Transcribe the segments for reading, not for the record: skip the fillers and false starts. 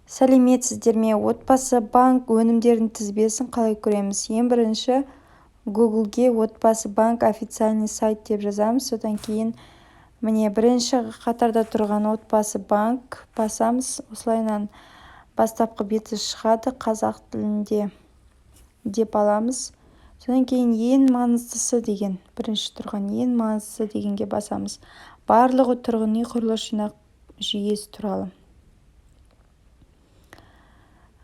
Сәлеметсіздер ме? Отбасы банк өнімдерінің тізбесін қалай көреміз? Ең бірінші Google'ге отбасы банк официальный сайт деп жазамыз. Содан кейін міне бірінші қатарда тұрған отбасы банк басамыз. Осылайынан бастапқы беті шығады қазақ тілінде деп аламыз. Содан кейін ең маңыздысы деген бірінші тұрған ең маңыздысы дегенге басамыз. Барлығы тұрғын үй құрылыс жинақ жүйесі туралы.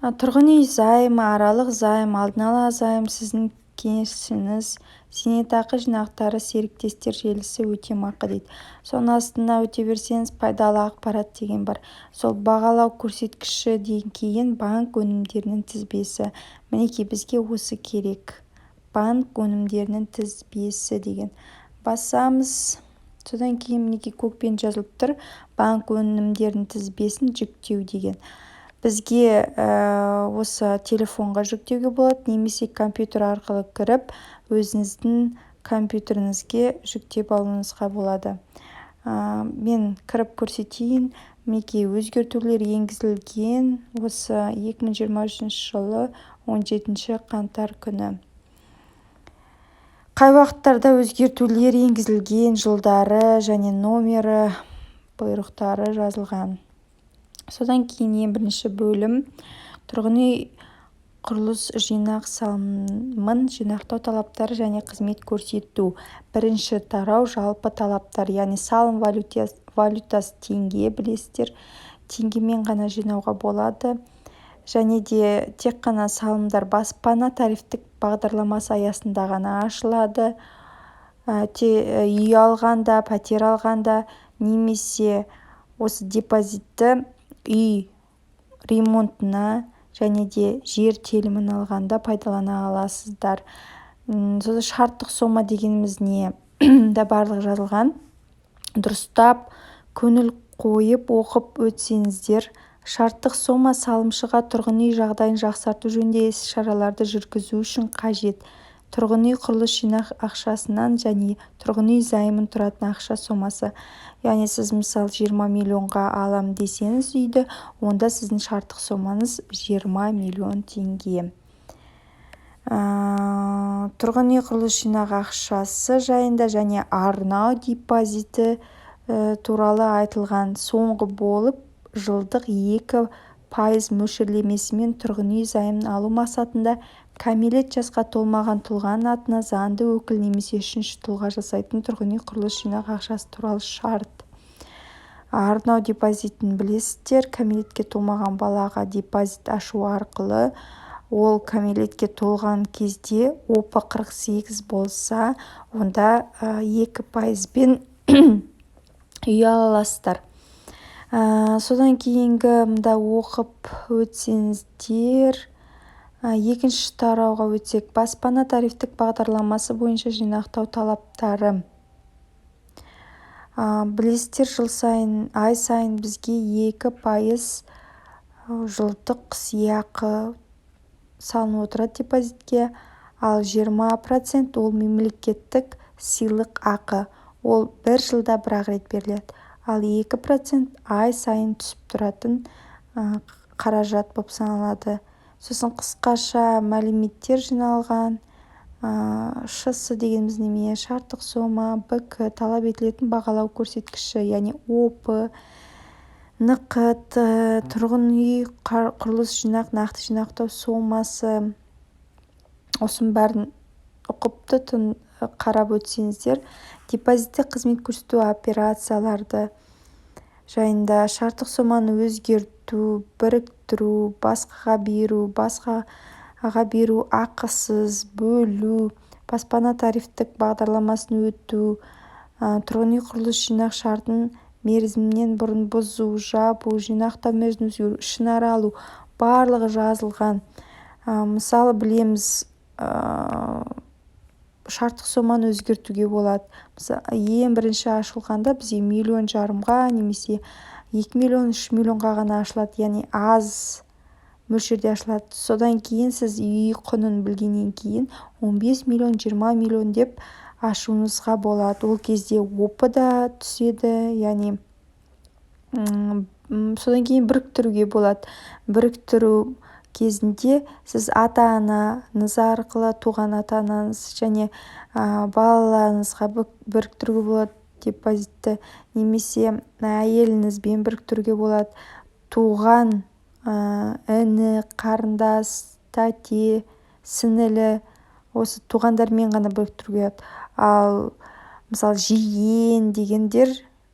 Тұрғын үй займы, аралық займ, алдын ала займ, сіздің кеңесіңіз, зейнетақы жинақтары, серіктестер желісі, өтемақы дейді. Соның астына өте берсеңіз пайдалы ақпарат деген бар. Сол бағалау көрсеткіші деген кейін банк өнімдерінің тізбесі. Мінекей бізге осы керек. Банк өнімдерінің тізбесі деген. Басамыз. Содан кейін мінекей көкпен жазылып тұр. Банк өнімдерінің тізбесін жүктеу деген. Бізге осы телефонға жүктеуге болады, немесе компьютер арқылы кіріп, өзіңіздің компьютеріңізге жүктеп алуыңызға болады. Мен кіріп көрсетейін. Мінекей өзгертулер енгізілген осы 2023 жылы 17 қаңтар күні. Қай уақыттарда өзгертулер енгізілген, жылдары және номері, бұйрықтары жазылған. Содан кейін ең бірінші бөлім тұрғын үй құрылыс жинақ салымын жинақтау талаптары және қызмет көрсету. Бірінші тарау жалпы талаптар, яғни салым валютасы теңге, білесіздер, теңгемен ғана жинауға болады. Және де тек қана салымдар баспана тарифтік бағдарламасы аясында ғана ашылады. Үй алғанда, пәтер алғанда, немесе осы депозитті үй ремонтына және де жер телімін алғанда пайдалана аласыздар. Шарттық сома дегеніміз не? Да барлығы жазылған. Дұрыстап көңіл қойып оқып өтсеңіздер. Шарттық сома салымшыға тұрғын үй жағдайын жақсарту жөнінде іс-шараларды жүргізу үшін қажет. Тұрғын үй құрылыс жинақ ақшасынан және тұрғын үй займын тұратын ақша сомасы. Яғни сіз мысал 20 миллионға алам десеңіз үйді, онда сіздің шарттық сомаңыз 20 миллион теңге. Тұрғын үй құрылыс жинақ ақшасы жайында және арнау депозиті туралы айтылған. Соңғы болып жылдық 2% мөлшерлемесімен тұрғын үй займын алу мақсатында кәмелет жасқа толмаған тұлғаның атына заңды өкіл немесе үшінші тұлға жасайтын тұрғын үй құрылыс жинақ ақшасы туралы шарт. Арнау депозитін білесіздер, кәмелетке толмаған балаға депозит ашу арқылы ол кәмелетке толған кезде опы 48 болса, онда 2%-бен үй аласыздар. Содан кейінгі мұнда оқып өтсеңіздер, екінші тарауға өтсек, баспана тарифтік бағдарламасы бойынша жинақтау талаптары. Білесіздер, жыл сайын, ай сайын бізге 2% жылдық сыйақы салынып отырады депозитке, ал 20% ол мемлекеттік сыйлық ақы. Ол бір жылда бір рет беріледі. Ал 2% ай сайын түсіп тұратын қаражат болып саналады. Сосын қысқаша мәліметтер жиналған. ШС дегеніміз неме? Шарттық сома, БК, талап етілетін бағалау көрсеткіші, яғни ОП, НКТ, тұрғын үй құрылыс жинақ, нақты жинақтау сомасы. Осының бәрін ұқыпты қарап өтсеңіздер, депозитте қызмет көрсету операцияларды жайында шарттық соманы өзгерту, біріктіру, басқаға беру, ақысыз, бөлу, баспана тарифтік бағдарламасын өту, тұрғын үй құрылыс жинақ шартын мерзімінен бұрын бұзу, жабу, жинақтау мерзімін өзгеру, ішінара алу, барлығы жазылған. Мысалы білеміз, шарттық соманы өзгертуге болады. Ең бірінші ашылғанда бізге 1,5 миллионға немесе 2 миллион, 3 миллионға ғана ашылады, яғни аз мөлшерде ашылады. Содан кейін сіз үй құнын білгеннен кейін 15 миллион, 20 миллион деп ашуыңызға болады. Ол кезде опы да түседі, яғни содан кейін біріктіруге болады. Біріктіру кезінде сіз ата-анаңыз арқылы туған ата-анаңыз және балаларыңызға біріктіруге болады депозитті, немесе әйеліңізбен біріктіруге болады. Туған іні, қарындас, тәте, сіңілі, осы туғандармен ғана біріктіруге болады. Ал мысалы жиен дегендер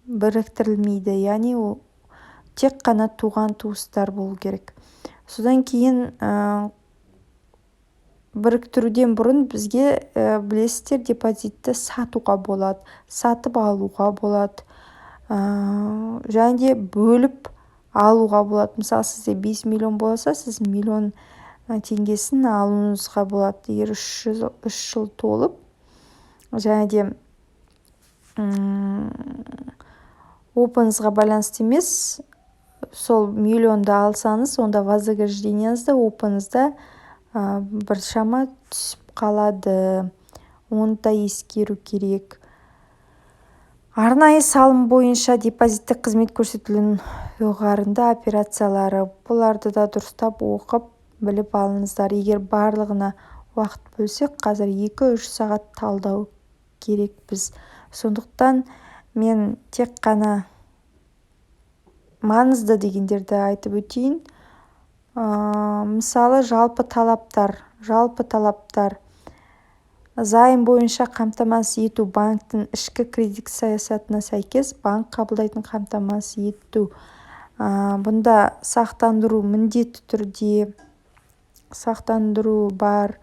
біріктірілмейді, яғни ол тек қана туған туыстар болу керек. Содан кейін біріктіруден бұрын бізге білесіздер, депозитті сатуға болады, сатып алуға болады, және де бөліп алуға болады. Мысалы сізде 5 миллион болса, сіз миллион теңгесін алуыңызға болады. Егер 3 жыл толып, және де опыңызға байланысты емес, сол миллионды алсаңыз, онда вознаграждениеңізді опыңызда біршама түсіп қалады. Оны да ескеру керек. Арнайы салым бойынша депозиттік қызмет көрсетілген ұйғарымды операциялары, бұларды да дұрыстап оқып біліп алыңыздар. Егер барлығына уақыт бөлсек, қазір 2-3 сағат талдау керекпіз. Сондықтан мен тек қана маңызды дегендерді айтып өтейін. Мысалы, жалпы талаптар. Займ бойынша қамтамасыз ету. Банктің ішкі кредит саясатына сәйкес банк қабылдайтын қамтамасыз ету. Бұнда сақтандыру, міндетті түрде сақтандыру бар.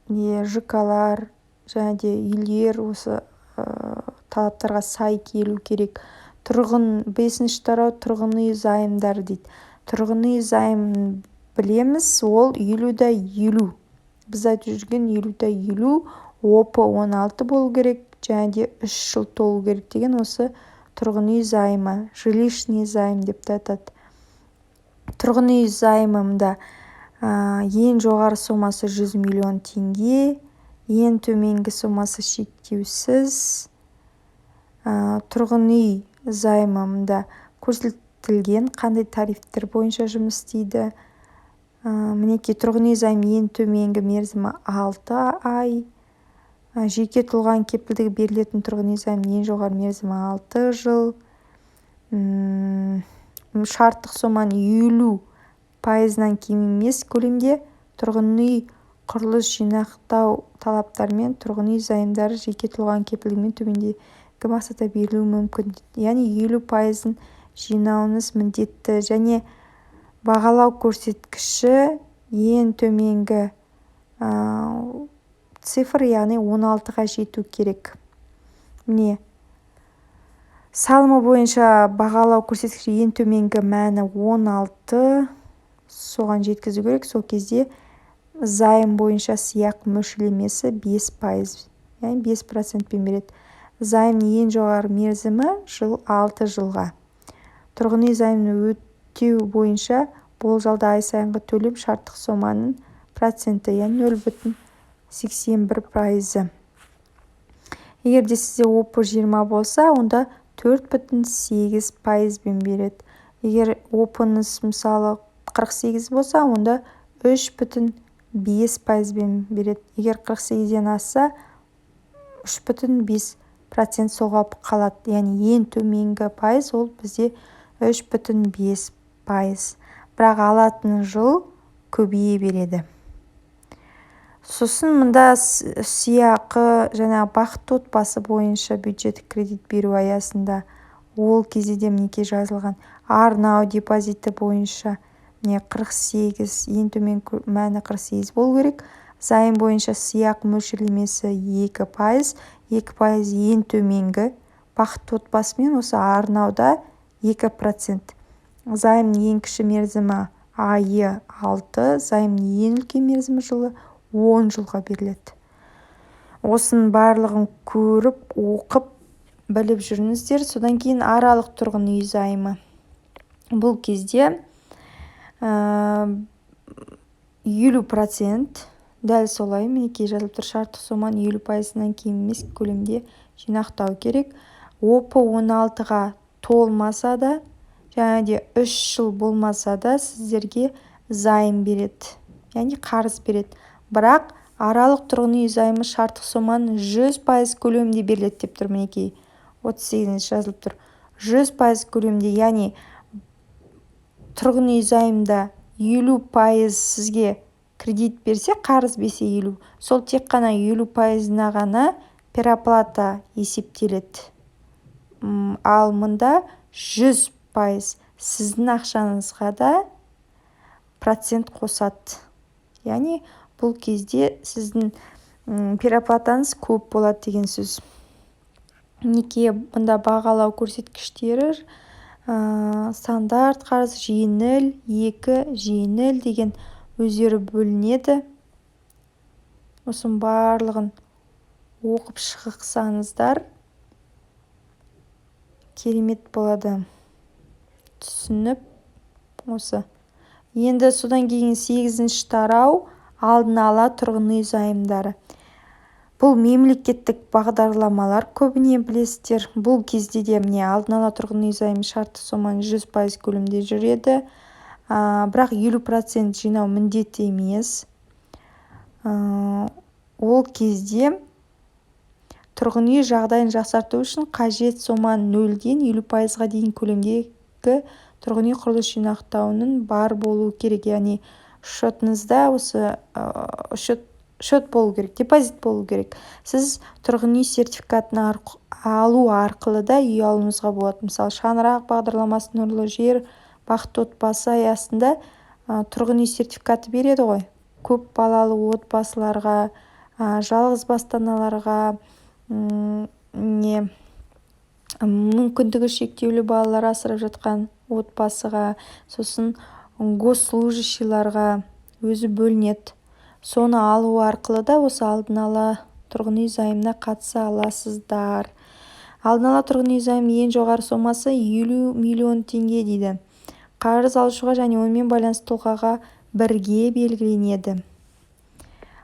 ЖК-лар және де үйлер осы талаптарға сай келу керек. 5-ші тарау тұрғын үй займдары дейді. Тұрғын үй займын білеміз, ол 50-50. Біз айтып жүрген 50-50, опы 16 болу керек, және де 3 жыл толу керек деген осы тұрғын үй займы, жилищный займ деп атады. Тұрғын үй займында ең жоғары сомасы 100 миллион теңге, ең төменгі сомасы шектеусіз. Тұрғын үй займында көрсетілген қандай тарифтер бойынша жұмыс істейді. Мінекей, тұрғын үй займ ең төменгі мерзімі 6 ай. Жеке тұлғаның кепілдігі берілетін тұрғын үй займ ең жоғары мерзімі 6 жыл. Шарттық соманың 50%-нан кем емес көлемде тұрғын үй құрылыс жинақтау талаптарымен тұрғын үй займдары жеке тұлғаның кепілдігімен төмендегі мақсатта берілуі мүмкін. Яғни 50%-ын жинауыңыз міндетті, және бағалау көрсеткіші ең төменгі цифр, яғни 16-ға жету керек. Міне, салымы бойынша бағалау көрсеткіші ең төменгі мәні 16, соған жеткізу керек. Сол кезде займ бойынша сыйақы мөлшерлемесі 5%, яғни 5%-пен береді. Займның ең жоғары мерзімі 6 жылға. Тұрғын үй займын өтеу бойынша болжалды ай сайынғы төлем шарттық соманың проценті, яғни 0,81%. Егер де сізде опы 20 болса, онда 4,8%-бен береді. Егер опыңыз мысалы 48 болса, онда 3,5%-бен береді. Егер 48-ден асса, 3,5% соға қалады. Яғни ең төменгі пайыз ол бізде 3,5%. Бірақ алатын жыл көбейе береді. Сосын мұнда сыйақы және бақытты отбасы бойынша бюджеттік кредит беру аясында ол кезде де мінекей жазылған. Арнау депозиті бойынша 48, ең төмен мәні 48 болу керек. Займ бойынша сыйақы мөлшерлемесі 2%, 2% ең төменгі. Бақытты отбасымен осы арнауда 2%. Займның ең кіші мерзімі айы 6, займның ең үлкен мерзімі жылы 10 жылға беріледі. Осының барлығын көріп, оқып, біліп жүріңіздер. Содан кейін аралық тұрғын үй займы. Бұл кезде 50%, дәл солай, мінекей жазылып тұр, шарттық соманың 50%-нан кем емес көлемде жинақтау керек. Опы 16-ға толмаса да, және де 3 жыл болмаса да сіздерге займ береді, яғни қарыз береді. Бірақ аралық тұрғын үй займы шарттық соманың 100% көлемінде беріледі деп тұр. Мінекей 38 жазылып тұр. 100% көлемде, яғни тұрғын үй займында 50% сізге кредит берсе, қарыз берсе 50, сол тек қана 50%-на ғана переоплата есептеледі. Ал мұнда 100% сіздің ақшаңызға да процент қосады. Яғни бұл кезде сіздің переоплатаңыз көп болады деген сөз. Неке мұнда бағалау көрсеткіштері стандарт қарыз, жеңіл, 2, жеңіл деген өздері бөлінеді. Осының барлығын оқып шықсаңыздар керемет болады. Түсініп осы. Енді содан кейін 8-ші тарау алдын ала тұрғын үй займдары. Бұл мемлекеттік бағдарламалар, көбіне білесіздер. Бұл кезде де міне алдын ала тұрғын үй займы шартты соманың 100% көлемде жүреді. Бірақ 50% жинау міндетті емес. Ол кезде тұрғын үй жағдайын жақсарту үшін қажет соманың 0-ден 50%-ға дейін көлемдегі тұрғын үй құрылыс жинақтауының бар болу керек. Яғни шотыңызда осы шот болу керек, депозит болу керек. Сіз тұрғын үй сертификатын алу арқылы да үй алуыңызға болады. Мысалы, шаңырақ бағдарламасы, нұрлы жер, бақытты отбасы аясында тұрғын үй сертификаты береді ғой. Көп балалы отбасыларға, жалғыз басты-аналарға, мүмкіндігі шектеулі балалар асырап жатқан отбасыға, сосын госслужащийларға өзі бөлінеді. Соны алу арқылы да осы алдын ала тұрғын үй займына қатыса аласыздар. Алдын ала тұрғын үй займы ең жоғары сомасы 50 миллион теңге дейді. Қарыз алушыға және онымен байланысты тұлғаға бірге белгіленеді.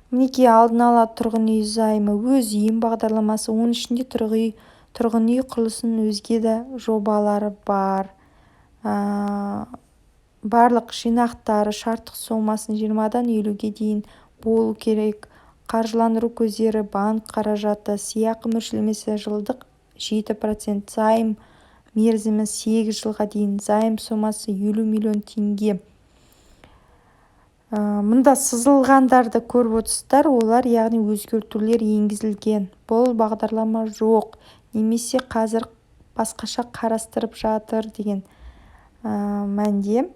Мінекей алдын ала тұрғын үй займы өз үйім бағдарламасы, оның ішінде тұрғын үй құрылысының өзге де жобалары бар. Барлық жинақтары шарттық сомасын 20-дан 50-ге дейін болу керек. Қаржыландыру көздері банк қаражаты, сыйақы мөлшерлемесі жылдық 7%, займ мерзімі 8 жылға дейін, займ сомасы 50 миллион теңге. Мұнда сызылғандарды көріп отырсыздар, олар яғни өзгертулер енгізілген. Бұл бағдарлама жоқ, немесе қазір басқаша қарастырып жатыр деген мәнде.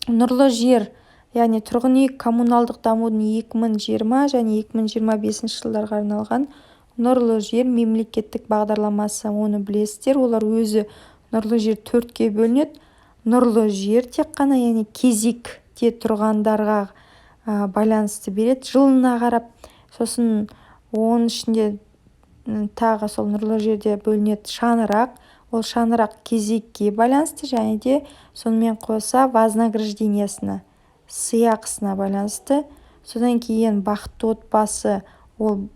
Нұрлы жер, яғни тұрғын үй коммуналдық дамудың 2020 және 2025 жылдарға арналған нұрлы жер мемлекеттік бағдарламасы, оны білесіздер. Олар өзі нұрлы жер 4-ке бөлінеді. Нұрлы жер тек қана, яғни кезекте тұрғандарға байланысты береді, жылына қарап. Сосын оның ішінде тағы сол нұрлы жерде бөлінеді шаңырақ. Ол шаңырақ кезекке байланысты, және де сонымен қоса вознаграждениясына, сыйақысына байланысты. Содан кейін бақытты отбасы, ол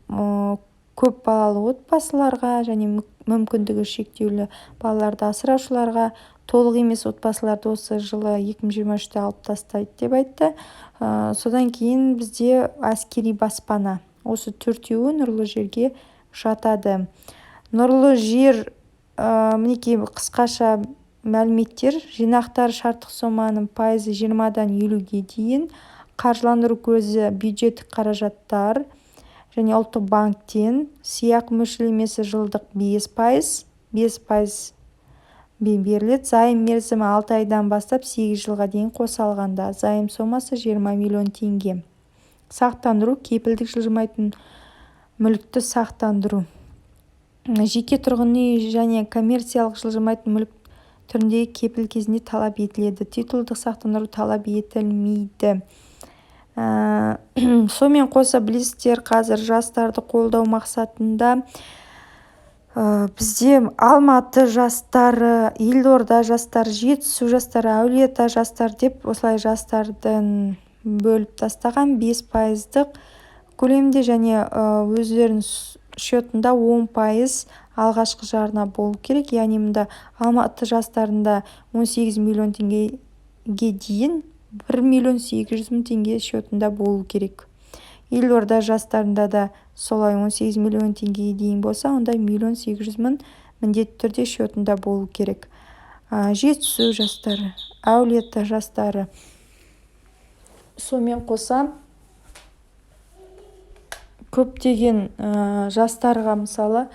көп балалы отбасыларға және мүмкіндігі шектеулі балаларды асыраушыларға, толық емес отбасыларды осы жылы 2023-те алып тастайды деп айтты. Содан кейін бізде әскери баспана. Осы 4-еуі нұрлы жерге жатады. Нұрлы жер, мінекей қысқаша мәліметтер, жинақтар шарттық соманың пайызы 20-дан 50-ге дейін, қаржыландыру көзі бюджеттік қаражаттар және ұлттық банктен, сыйақы мөлшерлемесі жылдық 5% беріледі. Займ мерзімі 6 айдан бастап 8 жылға дейін қосалғанда, займ сомасы 20 миллион теңге. Сақтандыру, кепілдік жылжымайтын мүлікті сақтандыру. Жеке тұрғын үй және коммерциялық жылжымайтын мүлік түріндегі кепіл кезінде талап етіледі. Титулдық сақтандыру талап етілмейді. Сонымен қоса білесіздер, қазір жастарды қолдау мақсатында бізде Алматы жастары, Елорда жастары, Жетісу жастары, Әулиеата жастар деп осылай жастардың бөліп тастаған 5% көлемде, және өздерінің счетында 10% алғашқы жарна болу керек. Яғни мұнда Алматы жастарында 18 миллион теңгеге дейін 1 миллион 800 мың теңге счетында болу керек. Елорда жастарында да солай 18 миллион теңгеге дейін болса, онда 1 миллион 800 мың міндетті түрде счетында болу керек. Жетісу жастары, Әулиеата жастары. Сонымен қоса көптеген жастарға мысалы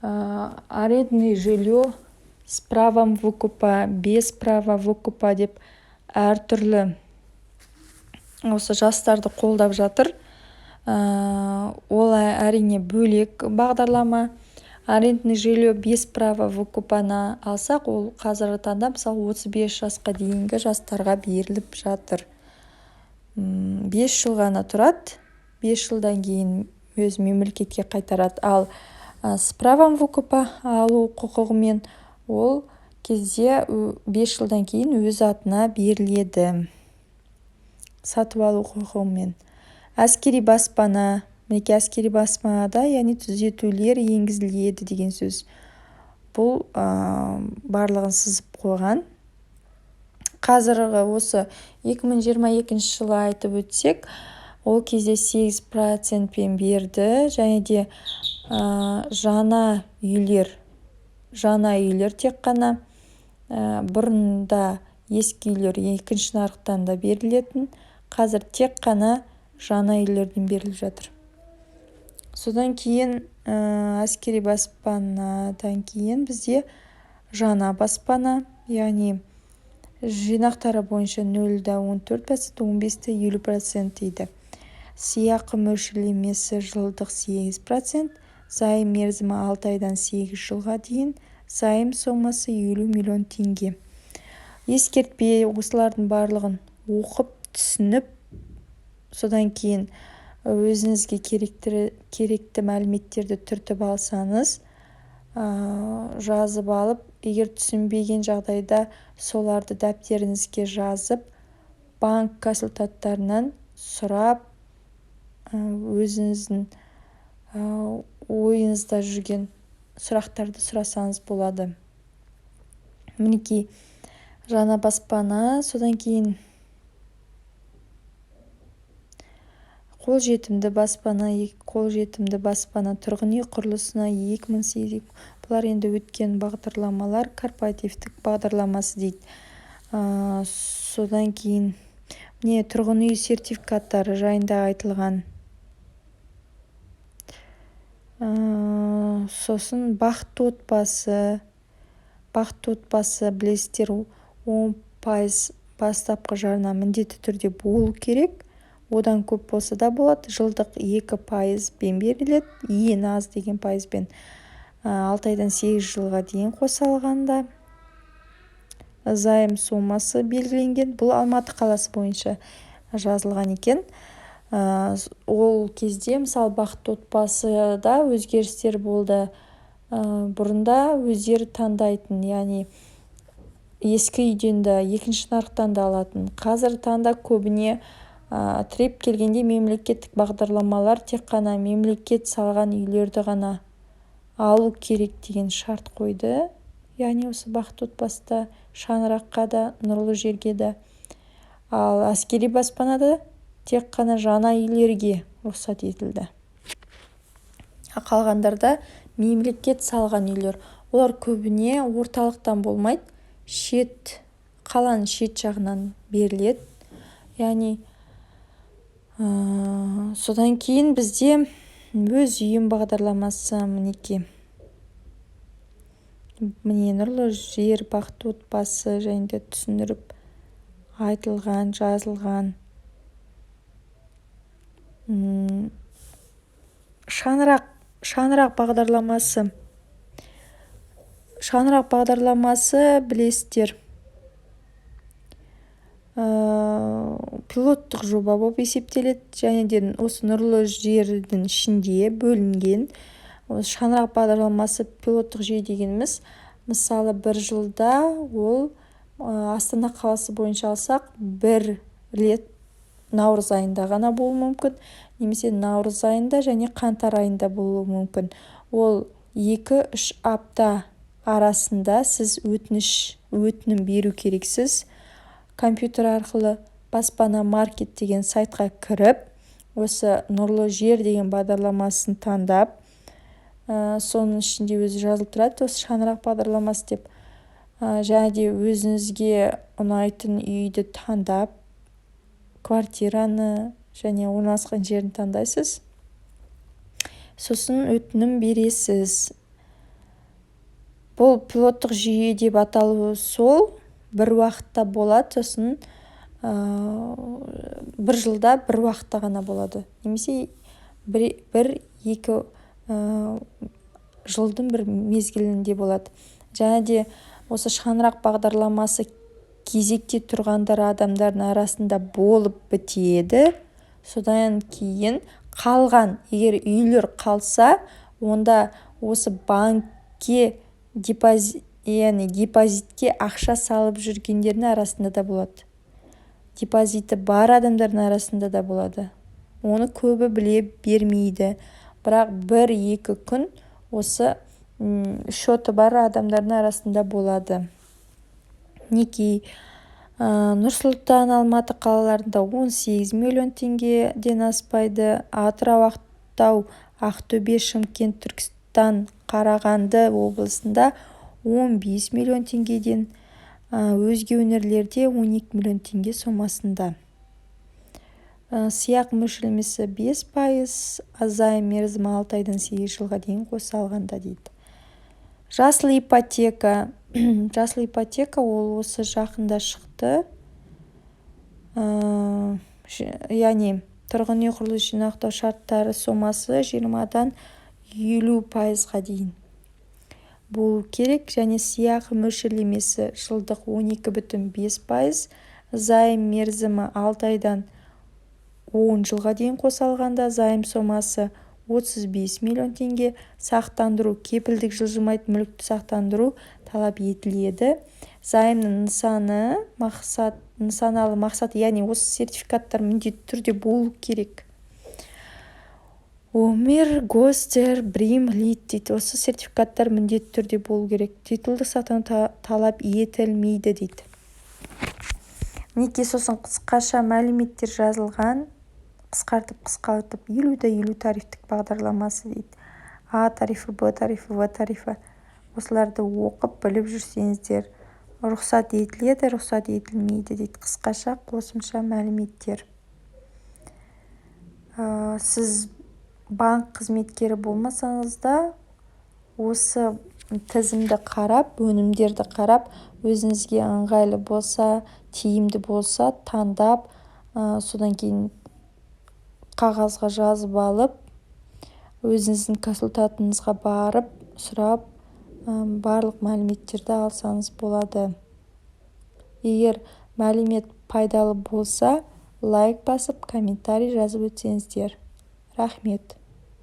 арендное жилье с правом выкупа, без права выкупа деп әртүрлі осы жастарды қолдап жатыр. Ол әрине бөлек бағдарлама. Арендное жилье без права выкупаны алсақ, ол қазіргі таңда мысалы 35 жасқа дейінгі жастарға беріліп жатыр. 5 жыл ғана тұрады, 5 жылдан кейін өз мемлекетке қайтарады. Ал с правом выкупа алу құқығымен ол кезде 5 жылдан кейін өз атына беріледі. Сатып алу құқығымен. Әскери баспана, мінеки әскери баспанада яғни түзетулер енгізіледі деген сөз. Бұл барлығын сызып қойған. Қазіргі осы 2022 жылы айтып өтсек, ол кезде 8% берді, және де жаңа үйлер тек қана бұрында ескі үйлер екінші нарықтан да берілетін, қазір тек қана жаңа үйлерден беріліп жатыр. Содан кейін әскери баспанадан кейін бізде жаңа баспана, яғни жинақтары бойынша 0,14%, 15,50% дейді. Сыйақы мөлшерлемесі жылдық 8%, займ мерзімі 6 айдан 8 жылға дейін, займ сомасы 50 миллион теңге. Ескертпе, осылардың барлығын оқып, түсініп, содан кейін өзіңізге керекті мәліметтерді түртіп алсаңыз, жазып алып, егер түсінбеген жағдайда соларды дәптеріңізге жазып, банк консультанттарынан сұрап, өзіңіздің ойыңызда жүрген сұрақтарды сұрасаңыз болады. Мінекей жаңа баспана, содан кейін қолжетімді баспана тұрғын үй құрылысына 2008. Бұлар енді өткен бағдарламалар, корпоративтік бағдарламасы дейді. Содан кейін тұрғын үй сертификаттары жайында айтылған. Сосын бақытты отбасы білесіздер, 10% бастапқы жарна міндетті түрде болу керек. Одан көп болса да болады. Жылдық 2% беріледі, ең аз деген пайызбен 6 айдан 8 жылға дейін қосалғанда. Займ сомасы белгіленген. Бұл Алматы қаласы бойынша жазылған екен. Ол кезде мысалы бақытты отбасыда өзгерістер болды. Бұрында өздері таңдайтын, яғни ескі үйден де екінші нарықтан да алатын. Қазір таңда көбіне тіреп келгенде мемлекеттік бағдарламалар тек қана мемлекет салған үйлерді ғана алу керек деген шарт қойды. Яғни осы бақытты отбасыда шаңыраққа да, нұрлы жерге де. Ал әскери баспанада тек қана жаңа үйлерге рұқсат етілді. Қалғандарда мемлекет салған үйлер. Олар көбіне орталықтан болмайды, қаланың шет жағынан беріледі. Яғни содан кейін бізде өз үйім бағдарламасы мінеки. Міне нұрлы жер, бақытты отбасы жайында түсіндіріп айтылған, жазылған. Шаңырақ бағдарламасы. Шаңырақ бағдарламасы білесіздер, пилоттық жоба болып есептеледі, және де осы нұрлы жердің ішінде бөлінген. Шаңырақ бағдарламасы пилоттық жүйе дегеніміз, мысалы бір жылда ол Астана қаласы бойынша алсақ, бір рет наурыз айында ғана болуы мүмкін, немесе наурыз айында және қаңтар айында болуы мүмкін. Ол 2-3 апта арасында сіз өтінім беру керексіз. Компьютер арқылы баспана маркет деген сайтқа кіріп, осы нұрлы жер деген бағдарламасын таңдап, соның ішінде өзі жазылып тұрады, осы шаңырақ бағдарламасы деп. Және де өзіңізге ұнайтын үйді таңдап, квартираны және орналасқан жерін таңдайсыз. Сосын өтінім бересіз. Бұл пилоттық жүйе деп аталуы сол, бір уақытта болады, сосын бір жылда бір уақытта ғана болады. Немесе бір-екі жылдың бір мезгілінде болады. Және де осы шаңырақ бағдарламасы кезекте тұрғандар адамдардың арасында болып бітеді. Содан кейін қалған, егер үйлер қалса, онда осы банкке депозитке ақша салып жүргендердің арасында да болады. Депозиті бар адамдардың арасында да болады. Оны көбі біле бермейді. Бірақ 1-2 күн осы шоты бар адамдардың арасында болады. Неке Нұр-Сұлтан, Алматы қалаларында 18 миллион теңгеден аспайды. Атырау, Ақтау, Ақтөбе, Шымкент, Түркістан, Қарағанды облысында 15 миллион теңгеден, өзге өңірлерде 12 миллион теңге сомасында. Сыйақы мөлшерлемесі 5%, займ мерзімі 6 айдан 8 жылға дейін қоса алғанда дейді. Жасыл ипотека. Жасыл ипотека ол осы жақында шықты. Яғни тұрғын үй құрылыс жинақтау шарттары сомасы 20-дан 50%-ға дейін болу керек, және сыйақы мөлшерлемесі жылдық 12,5%, займ мерзімі 6 айдан 10 жылға дейін қоса алғанда займ сомасы 35 миллион теңге, сақтандыру, кепілдік жылжымайтын мүлікті сақтандыру талап етіледі. Займның нысаналы мақсаты, яғни осы сертификаттар міндетті түрде болу керек. Өмір, Гостер, Брим, Лид дейді. Осы сертификаттар міндетті түрде болу керек. Титулды сақтандыру талап етілмейді дейді. Неке сосын қысқаша мәліметтер жазылған, қысқартып 50-50 тарифтік бағдарламасы дейді. А тарифі, Б тарифі, В тарифі. Осыларды оқып біліп жүрсеңіздер, рұқсат етіледі, рұқсат етілмейді дейді. Қысқаша қосымша мәліметтер. Сіз банк қызметкері болмасаңыз да, осы тізімді қарап, өнімдерді қарап, өзіңізге ыңғайлы болса, тиімді болса, таңдап, содан кейін қағазға жазып алып, өзіңіздің консультантыңызға барып, сұрап, барлық мәліметтерді алсаңыз болады. Егер мәлімет пайдалы болса, лайк басып, комментарий жазып өтсеңіздер. Рахмет.